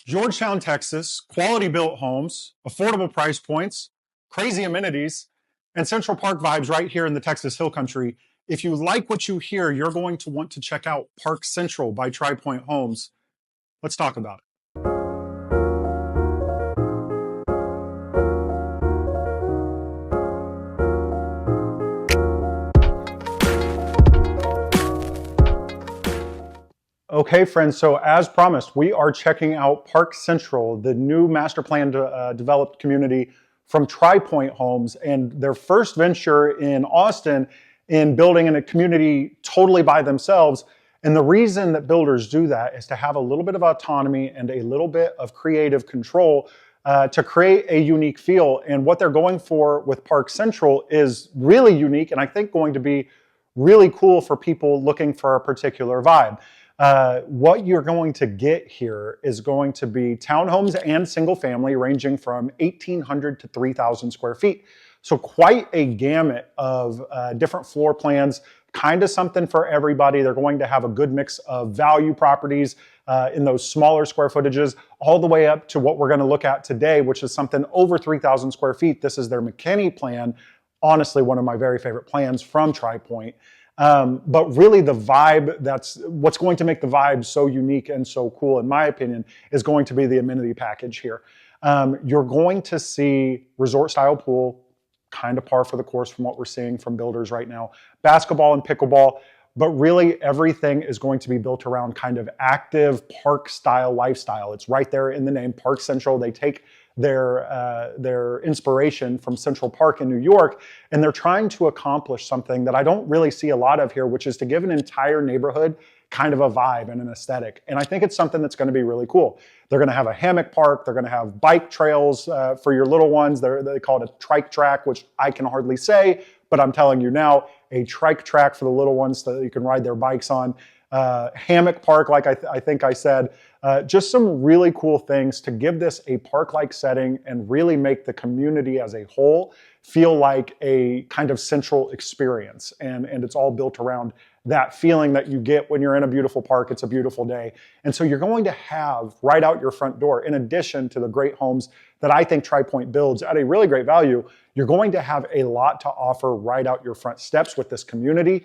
Georgetown, Texas, quality built homes, affordable price points, crazy amenities, and Central Park vibes right here in the Texas Hill Country. If you like what you hear, you're going to want to check out Park Central by Pointe Homes. Let's talk about it. Okay, friends, so as promised, we are checking out Park Central, the new master plan developed community from Pointe Homes, and their first venture in Austin in building in a community totally by themselves. And the reason that builders do that is to have a little bit of autonomy and a little bit of creative control to create a unique feel. And what they're going for with Park Central is really unique, and I think going to be really cool for people looking for a particular vibe. What you're going to get here is going to be townhomes and single family ranging from 1,800 to 3,000 square feet. So quite a gamut of different floor plans, kind of something for everybody. They're going to have a good mix of value properties in those smaller square footages, all the way up to what we're going to look at today, which is something over 3,000 square feet. This is their McKinney plan. Honestly, one of my very favorite plans from Pointe. But really the vibe, that's what's going to make the vibe so unique and so cool, in my opinion, is going to be the amenity package here. You're going to see resort style pool, kind of par for the course from what we're seeing from builders right now, basketball and pickleball, but really everything is going to be built around kind of active park style lifestyle. It's right there in the name, Park Central. They take their inspiration from Central Park in New York, and they're trying to accomplish something that I don't really see a lot of here, which is to give an entire neighborhood kind of a vibe and an aesthetic. And I think it's something that's going to be really cool. They're going to have a hammock park. They're going to have bike trails for your little ones. They call it a trike track, which I can hardly say, but I'm telling you now, a trike track for the little ones so that you can ride their bikes on. Hammock park, like I think I said, just some really cool things to give this a park-like setting and really make the community as a whole feel like a kind of central experience. And it's all built around that feeling that you get when you're in a beautiful park. It's a beautiful day. And so you're going to have right out your front door, in addition to the great homes that I think Pointe builds at a really great value, you're going to have a lot to offer right out your front steps with this community.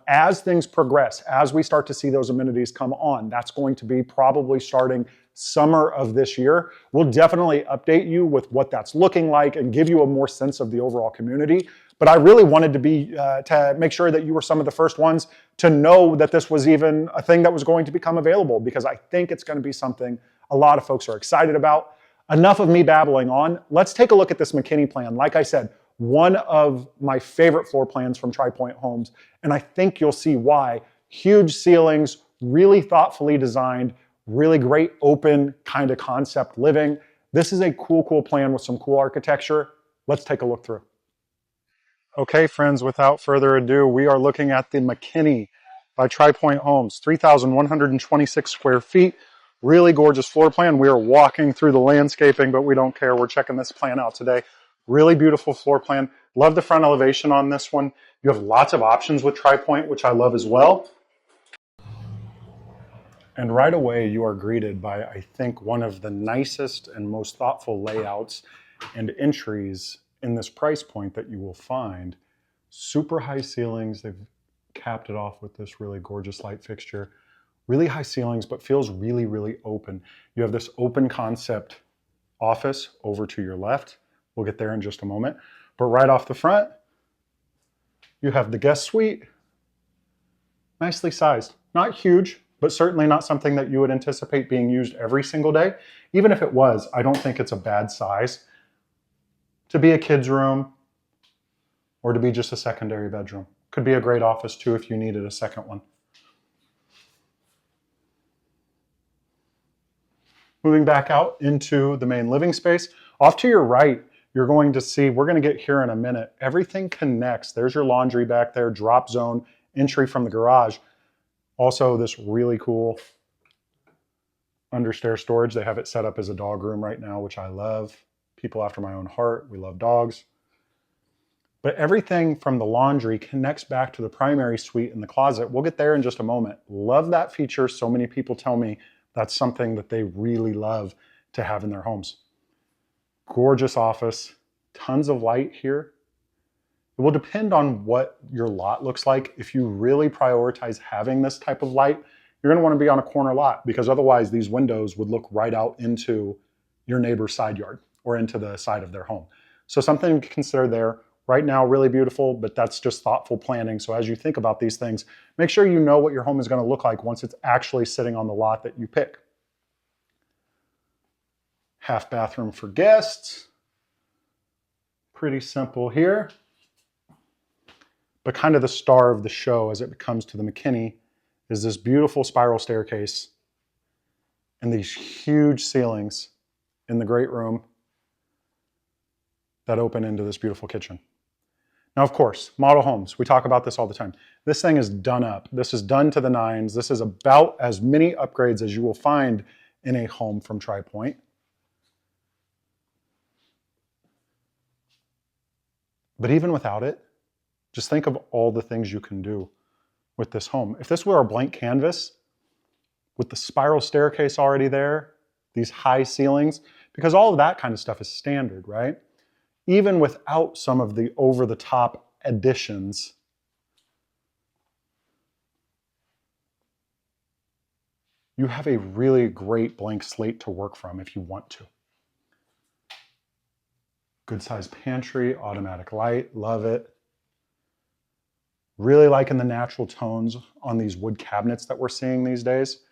As things progress, as we start to see those amenities come on, that's going to be probably starting summer of this year. We'll definitely update you with what that's looking like and give you a more sense of the overall community. But I really wanted to make sure that you were some of the first ones to know that this was even a thing that was going to become available, because I think it's going to be something a lot of folks are excited about. Enough of me babbling on. Let's take a look at this McKinney plan. Like I said, one of my favorite floor plans from Pointe Homes, and I think you'll see why. Huge ceilings, really thoughtfully designed, really great open kind of concept living. This is a cool plan with some cool architecture. Let's take a look through. Okay, friends, without further ado, we are looking at the McKinney by Pointe Homes, 3,126 square feet. Really gorgeous floor plan. We are walking through the landscaping, but we don't care. We're checking this plan out today. Really beautiful floor plan. Love the front elevation on this one. You have lots of options with Pointe, which I love as well. And right away, you are greeted by, I think, one of the nicest and most thoughtful layouts and entries in this price point that you will find. Super high ceilings. They've capped it off with this really gorgeous light fixture. Really high ceilings, but feels really, really open. You have this open concept office over to your left. We'll get there in just a moment. But right off the front, you have the guest suite. Nicely sized. Not huge, but certainly not something that you would anticipate being used every single day. Even if it was, I don't think it's a bad size to be a kid's room or to be just a secondary bedroom. Could be a great office too if you needed a second one. Moving back out into the main living space. Off to your right, you're going to see, we're going to get here in a minute, everything connects. There's your laundry back there, drop zone, entry from the garage. Also, this really cool understair storage. They have it set up as a dog room right now, which I love. People after my own heart. We love dogs. But everything from the laundry connects back to the primary suite in the closet. We'll get there in just a moment. Love that feature. So many people tell me That's something that they really love to have in their homes. Gorgeous office, tons of light here. It will depend on what your lot looks like. If you really prioritize having this type of light, you're going to want to be on a corner lot, because otherwise these windows would look right out into your neighbor's side yard or into the side of their home. So something to consider there. Right now, really beautiful, but that's just thoughtful planning. So as you think about these things, make sure you know what your home is going to look like once it's actually sitting on the lot that you pick. Half bathroom for guests. Pretty simple here. But kind of the star of the show as it comes to the McKinney is this beautiful spiral staircase and these huge ceilings in the great room that open into this beautiful kitchen. Now, of course, model homes, we talk about this all the time. This thing is done up. This is done to the nines. This is about as many upgrades as you will find in a home from Tri Pointe. But even without it, just think of all the things you can do with this home. If this were a blank canvas, with the spiral staircase already there, these high ceilings, because all of that kind of stuff is standard, right? Even without some of the over-the-top additions, you have a really great blank slate to work from if you want to. Good sized pantry, automatic light, love it. Really liking the natural tones on these wood cabinets that we're seeing these days.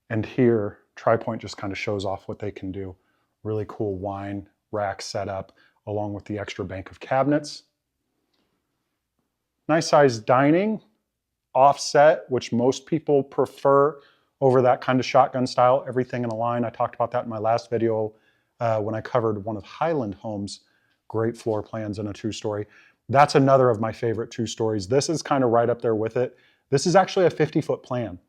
And here, Tri Pointe just kind of shows off what they can do. Really cool wine rack setup along with the extra bank of cabinets. Nice sized dining, offset, which most people prefer over that kind of shotgun style, everything in a line. I talked about that in my last video when I covered one of Highland Homes' great floor plans in a two-story. That's another of my favorite two-stories. This is kind of right up there with it. This is actually a 50-foot plan.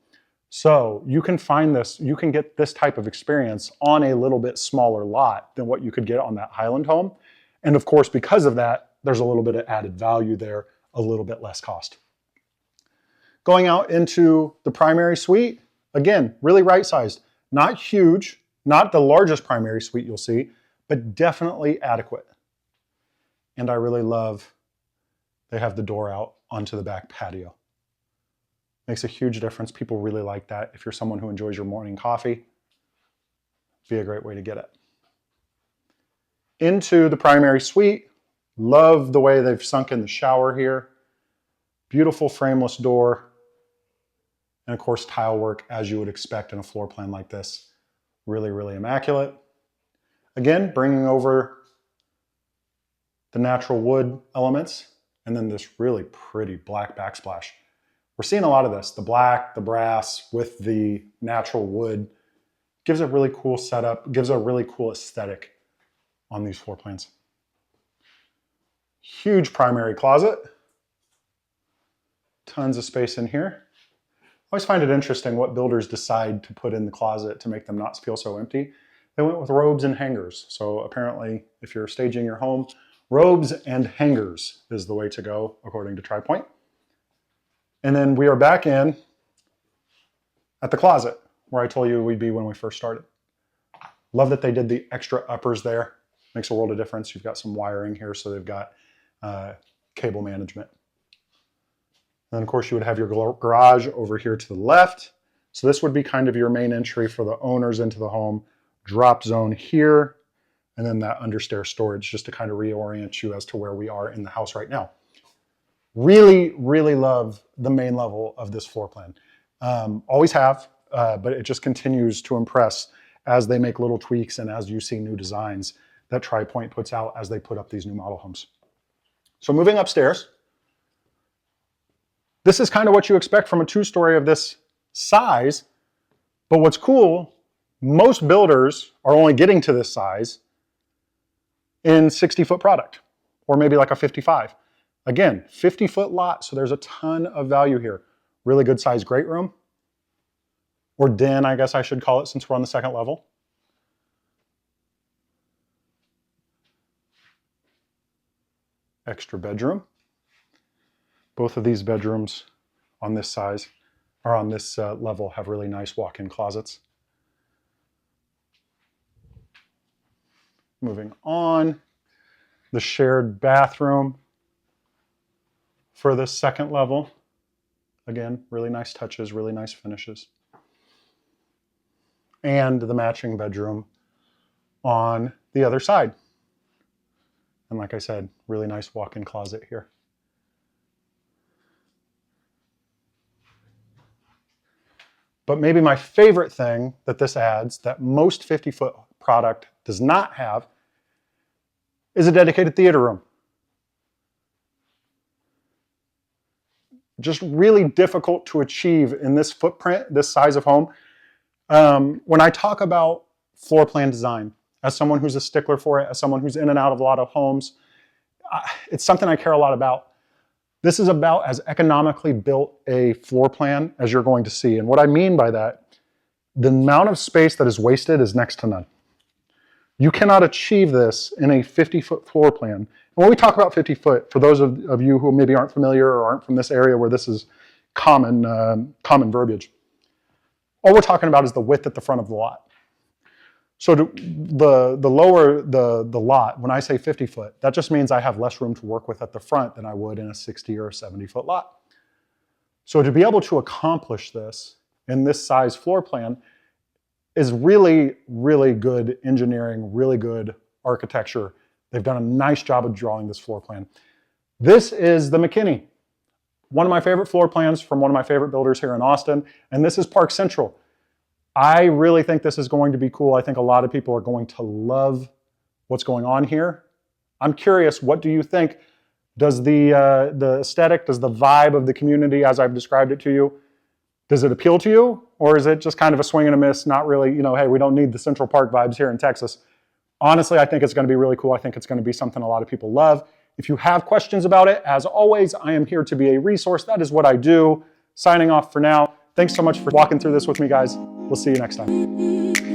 So you can find this, you can get this type of experience on a little bit smaller lot than what you could get on that Highland home. And of course, because of that, there's a little bit of added value there, a little bit less cost. Going out into the primary suite, again, really right-sized. Not huge, not the largest primary suite you'll see, but definitely adequate. And I really love they have the door out onto the back patio. Makes a huge difference. People really like that. If you're someone who enjoys your morning coffee, be a great way to get it. Into the primary suite. Love the way they've sunk in the shower here. Beautiful frameless door. And of course, tile work as you would expect in a floor plan like this. Really, really immaculate. Again, bringing over the natural wood elements and then this really pretty black backsplash. We're seeing a lot of this, the black, the brass with the natural wood. Gives a really cool setup, gives a really cool aesthetic on these floor plans. Huge primary closet. Tons of space in here. I always find it interesting what builders decide to put in the closet to make them not feel so empty. They went with robes and hangers. So apparently, if you're staging your home, robes and hangers is the way to go, according to Tri Pointe. And then we are back in at the closet where I told you we'd be when we first started. Love that they did the extra uppers there. Makes a world of difference. You've got some wiring here, so they've got cable management. And then of course you would have your garage over here to the left. So this would be kind of your main entry for the owners into the home. Drop zone here, and then that understair storage just to kind of reorient you as to where we are in the house right now. Really, really love the main level of this floor plan. Always have, but it just continues to impress as they make little tweaks and as you see new designs that Tri Pointe puts out as they put up these new model homes. So moving upstairs, this is kind of what you expect from a two-story of this size, but what's cool, most builders are only getting to this size in 60-foot product, or maybe like a 55. Again, 50-foot lot, so there's a ton of value here. Really good size great room, or den, I guess I should call it since we're on the second level. Extra bedroom. Both of these bedrooms on this size are on this level have really nice walk-in closets. Moving on, the shared bathroom for this second level. Again, really nice touches, really nice finishes. And the matching bedroom on the other side. And like I said, really nice walk-in closet here. But maybe my favorite thing that this adds that most 50-foot product does not have is a dedicated theater room. Just really difficult to achieve in this footprint, this size of home. When I talk about floor plan design, as someone who's a stickler for it, as someone who's in and out of a lot of homes, it's something I care a lot about. This is about as economically built a floor plan as you're going to see. And what I mean by that, the amount of space that is wasted is next to none. You cannot achieve this in a 50-foot floor plan. And when we talk about 50 foot, for those of you who maybe aren't familiar or aren't from this area where this is common verbiage, all we're talking about is the width at the front of the lot. So the lower the lot, when I say 50 foot, that just means I have less room to work with at the front than I would in a 60 or a 70-foot lot. So to be able to accomplish this in this size floor plan is really, really good engineering, really good architecture. They've done a nice job of drawing this floor plan. This is the McKinney, one of my favorite floor plans from one of my favorite builders here in Austin, and this is Park Central. I really think this is going to be cool. I think a lot of people are going to love what's going on here. I'm curious, what do you think? Does the aesthetic, does the vibe of the community as I've described it to you, does it appeal to you? Or is it just kind of a swing and a miss, not really, you know, hey, we don't need the Central Park vibes here in Texas. Honestly, I think it's going to be really cool. I think it's going to be something a lot of people love. If you have questions about it, as always, I am here to be a resource. That is what I do. Signing off for now. Thanks so much for walking through this with me, guys. We'll see you next time.